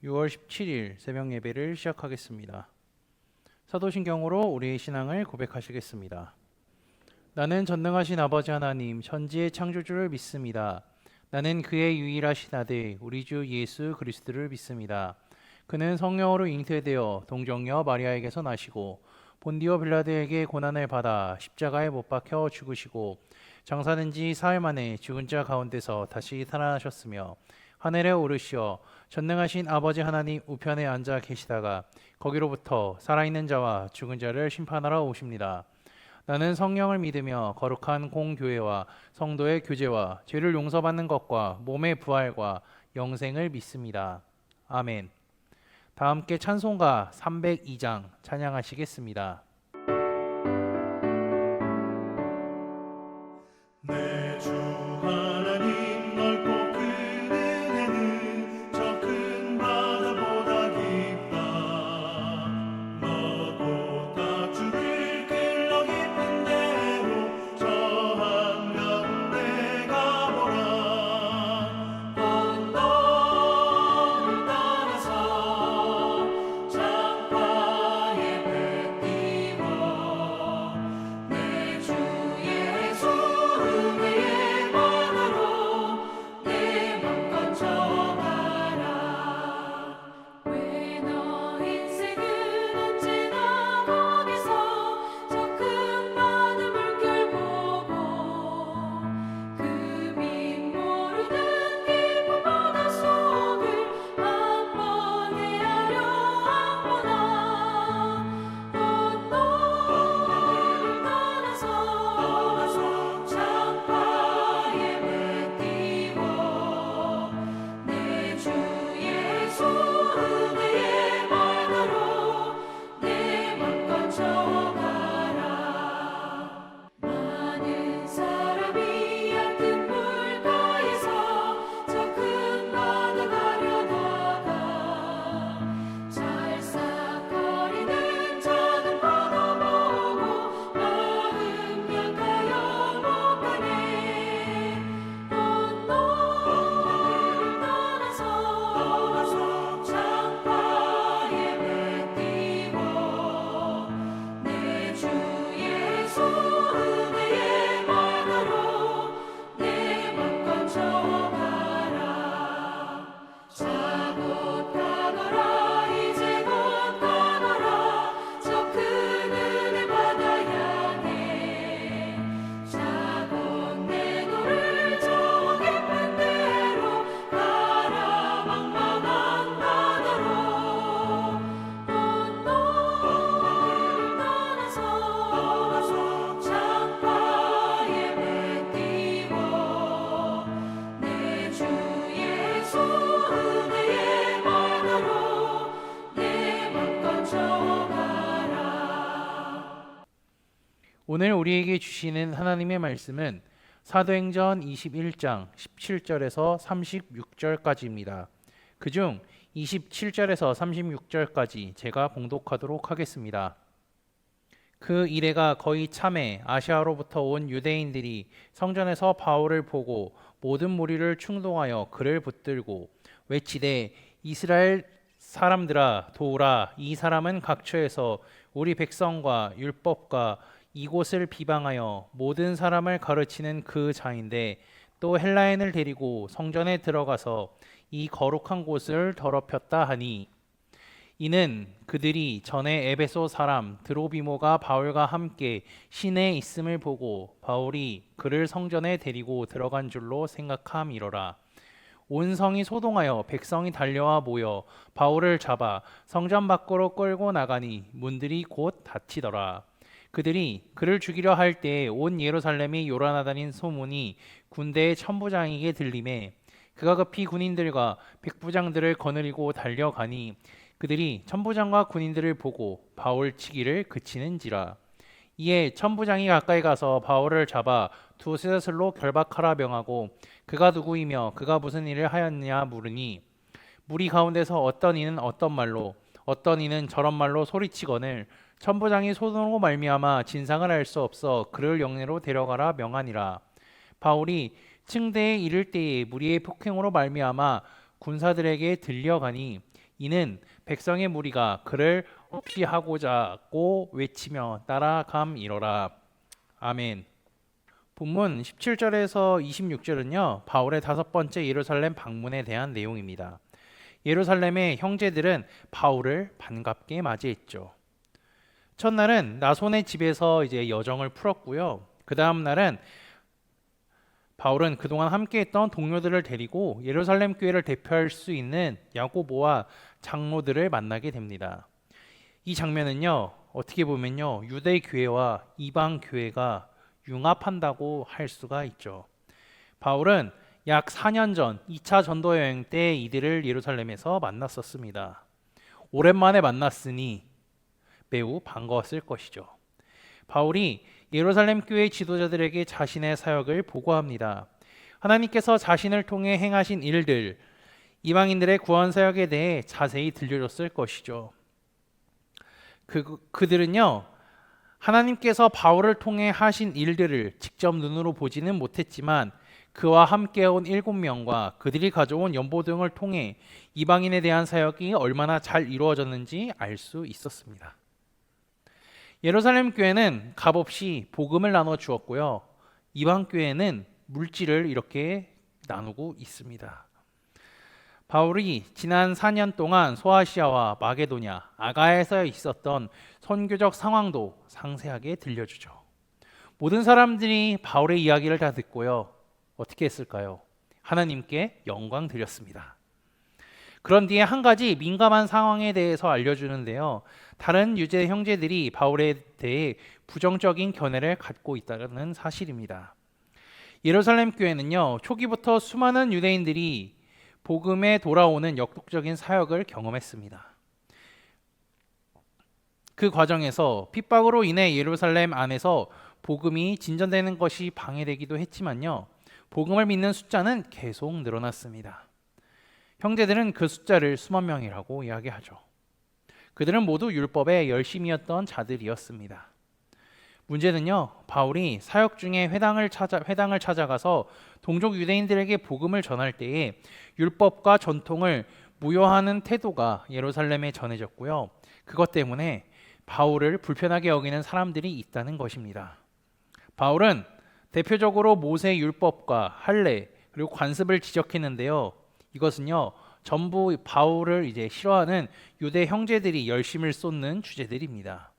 6월 17일 새벽 예배를 시작하겠습니다. 사도신경으로 우리의 신앙을 고백하시겠습니다. 나는 전능하신 아버지 하나님 천지의 창조주를 믿습니다. 나는 그의 유일하신 아들 우리 주 예수 그리스도를 믿습니다. 그는 성령으로 잉태되어 동정녀 마리아에게서 나시고 본디오 빌라드에게 고난을 받아 십자가에 못 박혀 죽으시고 장사된 지 사흘 만에 죽은 자 가운데서 다시 살아나셨으며 하늘에 오르시어 전능하신 아버지 하나님 우편에 앉아 계시다가 거기로부터 살아있는 자와 죽은 자를 심판하러 오십니다. 나는 성령을 믿으며 거룩한 공교회와 성도의 교제와 죄를 용서받는 것과 몸의 부활과 영생을 믿습니다. 아멘. 다 함께 찬송가 302장 찬양하시겠습니다. 내 주 하나님 넓고 큰 은혜는 저 큰 바다보다 깊다. 너도 닭줄을 길러 깊은 대로 저 한가운데 가보라. 언덕을 따라서 창가에 배 띄워 내 주 예수 은혜의 바다로 내 맘껏 져가라. 왜 너 인생은 언제나 거기서 저 큰 바다 물결 보고 그 밑 모르는 깊은 바닷속을 한번 헤아려 한번아. 언덕을 따라서 창가에 배 띄워 내 주 예수 은혜의 바다로 내 맘껏 져가라. 많은 사람이 얕은 물가에서 저 큰 바다 가려다가 찰싹거리는 작은 파도 보고 마음 약하여 못 가네. 언덕을 따라서 창가에 배 띄워 내 주 예수 은혜의 바다로 내 맘껏 져가라. 자 곧 가거라 이제 곧 가거라 저 큰 은혜 바다 향해. 자 곧 내 너를 저 깊은 데로 가라 망망한 바다로. 언덕을 따라서 창가에 배 띄워 내 주 예수 은혜의 바다로 내 맘껏 져가라. 오늘 우리에게 주시는 하나님의 말씀은 사도행전 21장 17절에서 36절까지입니다. 그중 27절에서 36절까지 제가 봉독하도록 하겠습니다. 그 이래가 거의 참에 아시아로부터 온 유대인들이 성전에서 바울을 보고 모든 무리를 충동하여 그를 붙들고 외치되 이스라엘 사람들아 도우라. 이 사람은 각처에서 우리 백성과 율법과 이곳을 비방하여 모든 사람을 가르치는 그 자인데 또 헬라인을 데리고 성전에 들어가서 이 거룩한 곳을 더럽혔다 하니, 이는 그들이 전에 에베소 사람 드로비모가 바울과 함께 시내에 있음을 보고 바울이 그를 성전에 데리고 들어간 줄로 생각함이로라. 온 성이 소동하여 백성이 달려와 모여 바울을 잡아 성전 밖으로 끌고 나가니 문들이 곧 닫히더라. 그들이 그를 죽이려 할 때에 온 예루살렘이 요란하다는 소문이 군대의 천부장에게 들리매 그가 급히 군인들과 백부장들을 거느리고 달려가니 그들이 천부장과 군인들을 보고 바울 치기를 그치는지라. 이에 천부장이 가까이 가서 바울을 잡아 두 쇠사슬로 결박하라 명하고 그가 누구이며 그가 무슨 일을 하였느냐 물으니, 무리 가운데서 어떤 이는 어떤 말로 어떤 이는 저런 말로 소리치거늘 천부장이 소동으로 말미암아 진상을 알 수 없어 그를 영내로 데려가라 명하니라. 바울이 층대에 이를 때에 무리의 폭행으로 말미암아 군사들에게 들려가니 이는 백성의 무리가 그를 없이하고자고 외치며 따라감이로라. 아멘. 본문 17절에서 26절은요, 바울의 5번째 예루살렘 방문에 대한 내용입니다. 예루살렘의 형제들은 바울을 반갑게 맞이했죠. 첫날은 나손의 집에서 이제 여정을 풀었고요. 그 다음 날은 바울은 그동안 함께했던 동료들을 데리고 예루살렘 교회를 대표할 수 있는 야고보와 장로들을 만나게 됩니다. 이 장면은요, 어떻게 보면요, 유대 교회와 이방 교회가 융합한다고 할 수가 있죠. 바울은 약 4년 전 2차 전도 여행 때 이들을 예루살렘에서 만났었습니다. 오랜만에 만났으니 매우 반가웠을 것이죠. 바울이 예루살렘 교회 지도자들에게 자신의 사역을 보고합니다. 하나님께서 자신을 통해 행하신 일들, 이방인들의 구원 사역에 대해 자세히 들려줬을 것이죠. 그들은요, 하나님께서 바울을 통해 하신 일들을 직접 눈으로 보지는 못했지만 그와 함께 온 7명과 그들이 가져온 연보 등을 통해 이방인에 대한 사역이 얼마나 잘 이루어졌는지 알 수 있었습니다. 예루살렘 교회는 값없이 복음을 나눠 주었고요. 이방 교회는 물질을 이렇게 나누고 있습니다. 바울이 지난 4년 동안 소아시아와 마게도냐, 아가야에서 있었던 선교적 상황도 상세하게 들려주죠. 모든 사람들이 바울의 이야기를 다 듣고요. 어떻게 했을까요? 하나님께 영광 드렸습니다. 그런 뒤에 한 가지 민감한 상황에 대해서 알려주는데요. 다른 유대 형제들이 바울에 대해 부정적인 견해를 갖고 있다는 사실입니다. 예루살렘 교회는요, 초기부터 수많은 유대인들이 복음에 돌아오는 역독적인 사역을 경험했습니다. 그 과정에서 핍박으로 인해 예루살렘 안에서 복음이 진전되는 것이 방해되기도 했지만요, 복음을 믿는 숫자는 계속 늘어났습니다. 형제들은 그 숫자를 수만 명이라고 이야기하죠. 그들은 모두 율법에 열심이었던 자들이었습니다. 문제는요, 바울이 사역 중에 회당을 찾아가서 동족 유대인들에게 복음을 전할 때에 율법과 전통을 무효하는 태도가 예루살렘에 전해졌고요. 그것 때문에 바울을 불편하게 여기는 사람들이 있다는 것입니다. 바울은 대표적으로 모세 율법과 할례 그리고 관습을 지적했는데요. 이것은요, 전부 바울을 이제 싫어하는 유대 형제들이 열심을 쏟는 주제들입니다.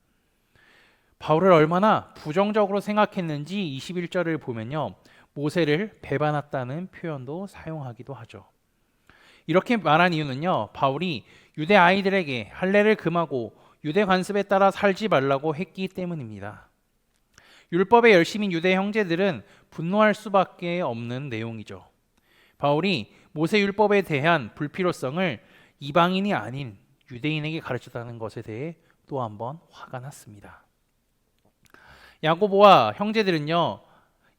바울을 얼마나 부정적으로 생각했는지 21절을 보면요, 모세를 배반했다는 표현도 사용하기도 하죠. 이렇게 말한 이유는요, 바울이 유대 아이들에게 할례를 금하고 유대 관습에 따라 살지 말라고 했기 때문입니다. 율법에 열심인 유대 형제들은 분노할 수밖에 없는 내용이죠. 바울이 모세 율법에 대한 불필요성을 이방인이 아닌 유대인에게 가르쳤다는 것에 대해 또 한번 화가 났습니다. 야고보와 형제들은요,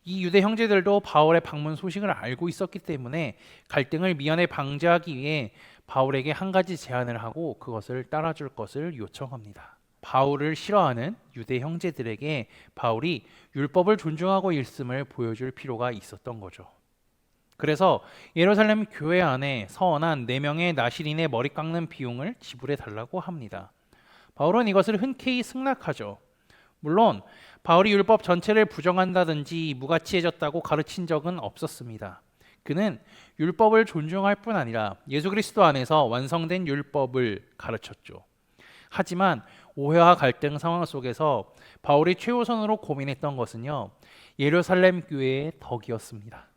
이 유대 형제들도 바울의 방문 소식을 알고 있었기 때문에 갈등을 미연에 방지하기 위해 바울에게 한 가지 제안을 하고 그것을 따라줄 것을 요청합니다. 바울을 싫어하는 유대 형제들에게 바울이 율법을 존중하고 있음을 보여줄 필요가 있었던 거죠. 그래서 예루살렘 교회 안에 서원한 4명의 나실인의 머리 깎는 비용을 지불해 달라고 합니다. 바울은 이것을 흔쾌히 승낙하죠. 물론 바울이 율법 전체를 부정한다든지 무가치해졌다고 가르친 적은 없었습니다. 그는 율법을 존중할 뿐 아니라 예수 그리스도 안에서 완성된 율법을 가르쳤죠. 하지만 오해와 갈등 상황 속에서 바울이 최우선으로 고민했던 것은요, 예루살렘 교회의 덕이었습니다.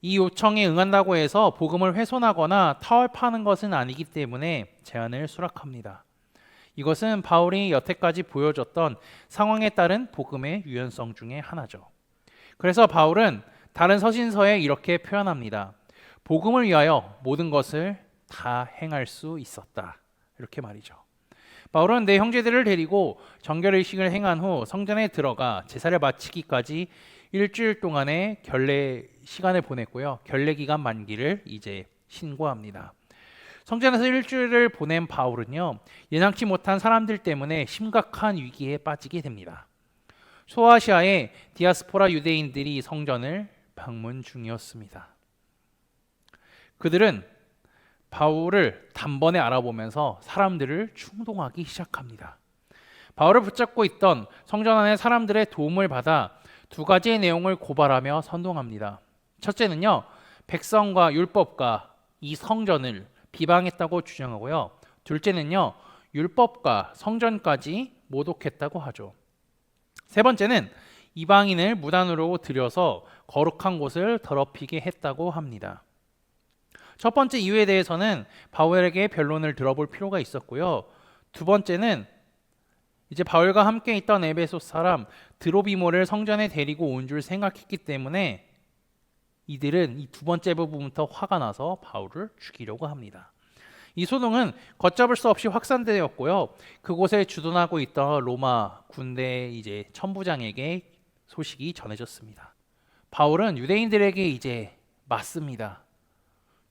이 요청에 응한다고 해서 복음을 훼손하거나 타협하는 것은 아니기 때문에 제안을 수락합니다. 이것은 바울이 여태까지 보여줬던 상황에 따른 복음의 유연성 중에 하나죠. 그래서 바울은 다른 서신서에 이렇게 표현합니다. 복음을 위하여 모든 것을 다 행할 수 있었다. 이렇게 말이죠. 바울은 내 형제들을 데리고 정결의식을 행한 후 성전에 들어가 제사를 마치기까지 일주일 동안의 결례 시간을 보냈고요. 결례 기간 만기를 이제 신고합니다. 성전에서 일주일을 보낸 바울은요, 예상치 못한 사람들 때문에 심각한 위기에 빠지게 됩니다. 소아시아의 디아스포라 유대인들이 성전을 방문 중이었습니다. 그들은 바울을 단번에 알아보면서 사람들을 충동하기 시작합니다. 바울을 붙잡고 있던 성전 안의 사람들의 도움을 받아 두 가지의 내용을 고발하며 선동합니다. 첫째는요, 백성과 율법과 이 성전을 비방했다고 주장하고요. 둘째는요, 율법과 성전까지 모독했다고 하죠. 세 번째는 이방인을 무단으로 들여서 거룩한 곳을 더럽히게 했다고 합니다. 첫 번째 이유에 대해서는 바울에게 변론을 들어볼 필요가 있었고요. 두 번째는 이제 바울과 함께 있던 에베소 사람 드로비모를 성전에 데리고 온 줄 생각했기 때문에 이들은 이 두 번째 부분부터 화가 나서 바울을 죽이려고 합니다. 이 소동은 걷잡을 수 없이 확산되었고요. 그곳에 주둔하고 있던 로마 군대 이제 천부장에게 소식이 전해졌습니다. 바울은 유대인들에게 이제 맞습니다.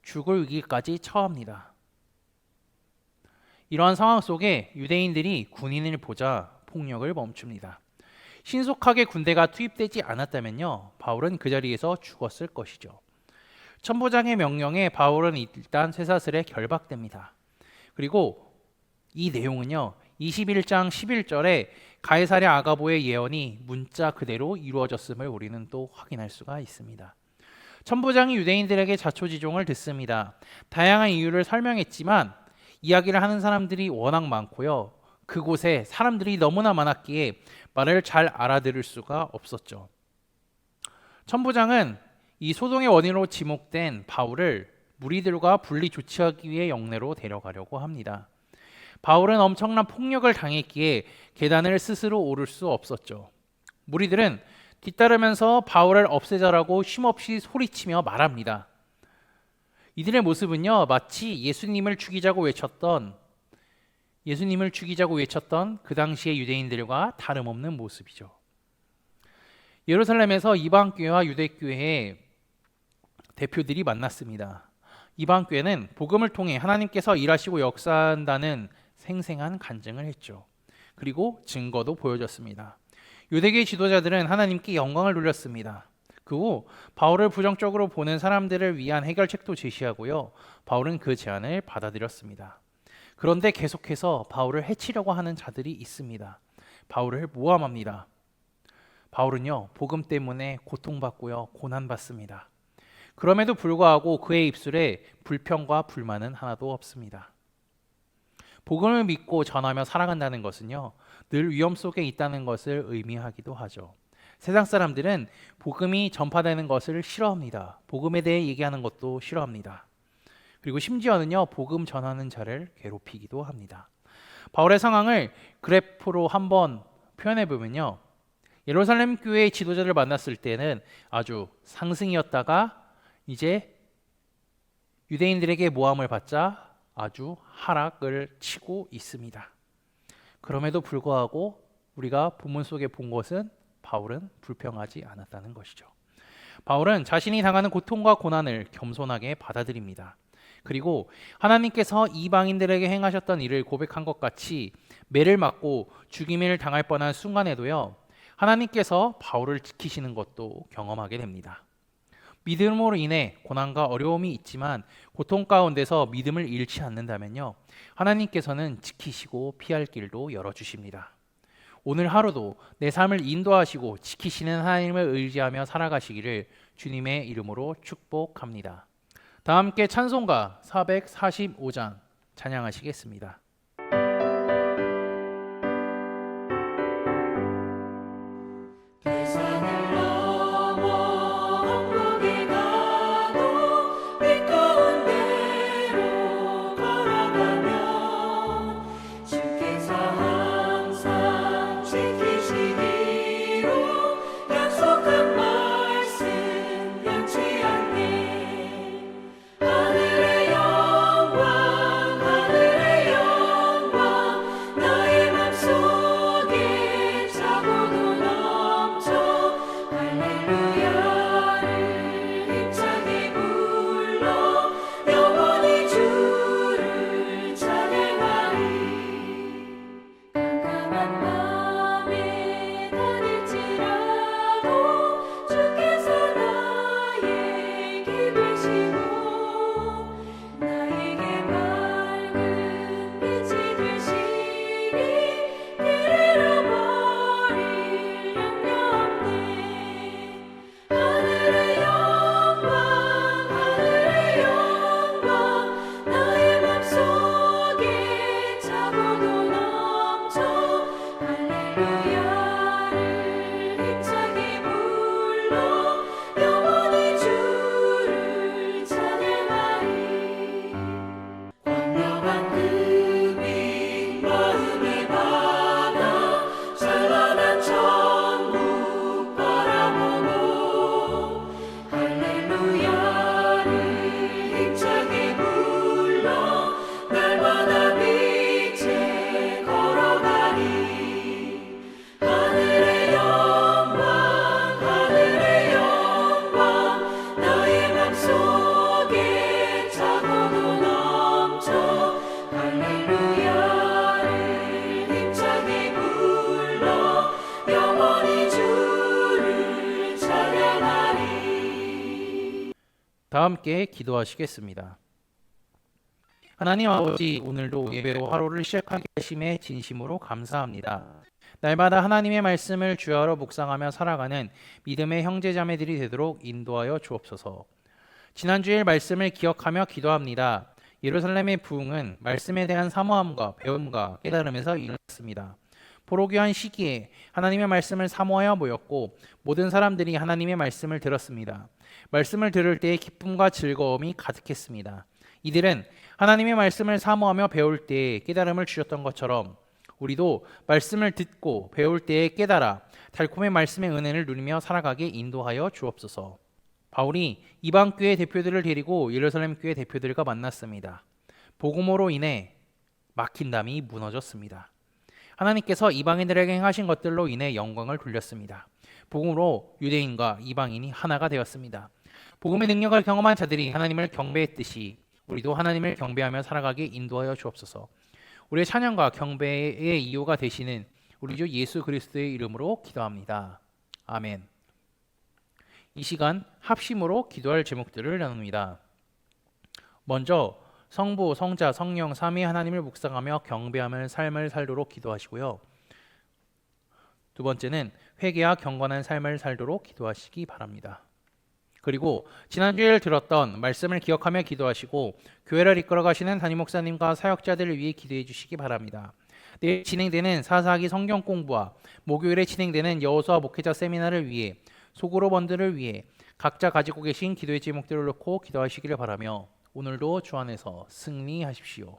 죽을 위기까지 처합니다. 이러한 상황 속에 유대인들이 군인을 보자 폭력을 멈춥니다. 신속하게 군대가 투입되지 않았다면요, 바울은 그 자리에서 죽었을 것이죠. 천부장의 명령에 바울은 일단 쇠사슬에 결박됩니다. 그리고 이 내용은요, 21장 11절에 가이사랴 아가보의 예언이 문자 그대로 이루어졌음을 우리는 또 확인할 수가 있습니다. 천부장이 유대인들에게 자초지종을 듣습니다. 다양한 이유를 설명했지만 이야기를 하는 사람들이 워낙 많고요. 그곳에 사람들이 너무나 많았기에 말을 잘 알아들을 수가 없었죠. 천부장은 이 소동의 원인으로 지목된 바울을 무리들과 분리 조치하기 위해 영내로 데려가려고 합니다. 바울은 엄청난 폭력을 당했기에 계단을 스스로 오를 수 없었죠. 무리들은 뒤따르면서 바울을 없애자라고 쉼없이 소리치며 말합니다. 이들의 모습은요, 마치 예수님을 죽이자고 외쳤던 그 당시의 유대인들과 다름없는 모습이죠. 예루살렘에서 이방교회와 유대교회의 대표들이 만났습니다. 이방교회는 복음을 통해 하나님께서 일하시고 역사한다는 생생한 간증을 했죠. 그리고 증거도 보여줬습니다. 유대교의 지도자들은 하나님께 영광을 돌렸습니다. 그 후 바울을 부정적으로 보는 사람들을 위한 해결책도 제시하고요. 바울은 그 제안을 받아들였습니다. 그런데 계속해서 바울을 해치려고 하는 자들이 있습니다. 바울을 모함합니다. 바울은요, 복음 때문에 고통받고요, 고난받습니다. 그럼에도 불구하고 그의 입술에 불평과 불만은 하나도 없습니다. 복음을 믿고 전하며 살아간다는 것은요, 늘 위험 속에 있다는 것을 의미하기도 하죠. 세상 사람들은 복음이 전파되는 것을 싫어합니다. 복음에 대해 얘기하는 것도 싫어합니다. 그리고 심지어는요, 복음 전하는 자를 괴롭히기도 합니다. 바울의 상황을 그래프로 한번 표현해 보면요, 예루살렘 교회의 지도자를 만났을 때는 아주 상승이었다가 이제 유대인들에게 모함을 받자 아주 하락을 치고 있습니다. 그럼에도 불구하고 우리가 본문 속에 본 것은 바울은 불평하지 않았다는 것이죠. 바울은 자신이 당하는 고통과 고난을 겸손하게 받아들입니다. 그리고 하나님께서 이방인들에게 행하셨던 일을 고백한 것 같이 매를 맞고 죽임을 당할 뻔한 순간에도요, 하나님께서 바울을 지키시는 것도 경험하게 됩니다. 믿음으로 인해 고난과 어려움이 있지만 고통 가운데서 믿음을 잃지 않는다면요, 하나님께서는 지키시고 피할 길도 열어주십니다. 오늘 하루도 내 삶을 인도하시고 지키시는 하나님을 의지하며 살아가시기를 주님의 이름으로 축복합니다. 다 함께 찬송가 445장 찬양하시겠습니다. 세상을 넘어 언덕에 가도 빛 가운데로 걸어가며 주께서 항상 지키시기로 약속한 말씀 변치 않네. 하늘의 영광 다 함께 기도하시겠습니다. 하나님 아버지, 오늘도 예배로 하루를 시작하게 하심에 진심으로 감사합니다. 날마다 하나님의 말씀을 주야로 묵상하며 살아가는 믿음의 형제자매들이 되도록 인도하여 주옵소서. 지난주일 말씀을 기억하며 기도합니다. 예루살렘의 부흥은 말씀에 대한 사모함과 배움과 깨달음에서 일어났습니다. 보로교한 시기에 하나님의 말씀을 사모하여 모였고 모든 사람들이 하나님의 말씀을 들었습니다. 말씀을 들을 때에 기쁨과 즐거움이 가득했습니다. 이들은 하나님의 말씀을 사모하며 배울 때에 깨달음을 주셨던 것처럼 우리도 말씀을 듣고 배울 때에 깨달아 달콤의 말씀의 은혜를 누리며 살아가게 인도하여 주옵소서. 바울이 이방 교회 대표들을 데리고 예루살렘 교회 대표들과 만났습니다. 복음으로 인해 막힌 담이 무너졌습니다. 하나님께서 이방인들에게 행하신 것들로 인해 영광을 돌렸습니다. 복음으로 유대인과 이방인이 하나가 되었습니다. 복음의 능력을 경험한 자들이 하나님을 경배했듯이 우리도 하나님을 경배하며 살아가게 인도하여 주옵소서. 우리의 찬양과 경배의 이유가 되시는 우리 주 예수 그리스도의 이름으로 기도합니다. 아멘. 이 시간 합심으로 기도할 제목들을 나눕니다. 먼저 성부, 성자, 성령 삼위 하나님을 묵상하며 경배하며 삶을 살도록 기도하시고요. 두 번째는 회개와 경건한 삶을 살도록 기도하시기 바랍니다. 그리고 지난주에 들었던 말씀을 기억하며 기도하시고 교회를 이끌어 가시는 담임 목사님과 사역자들을 위해 기도해 주시기 바랍니다. 내일 진행되는 사사기 성경 공부와 목요일에 진행되는 여호수아 목회자 세미나를 위해 소그룹 원들을 위해 각자 가지고 계신 기도의 제목들을 놓고 기도하시기를 바라며 오늘도 주 안에서 승리하십시오.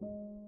음.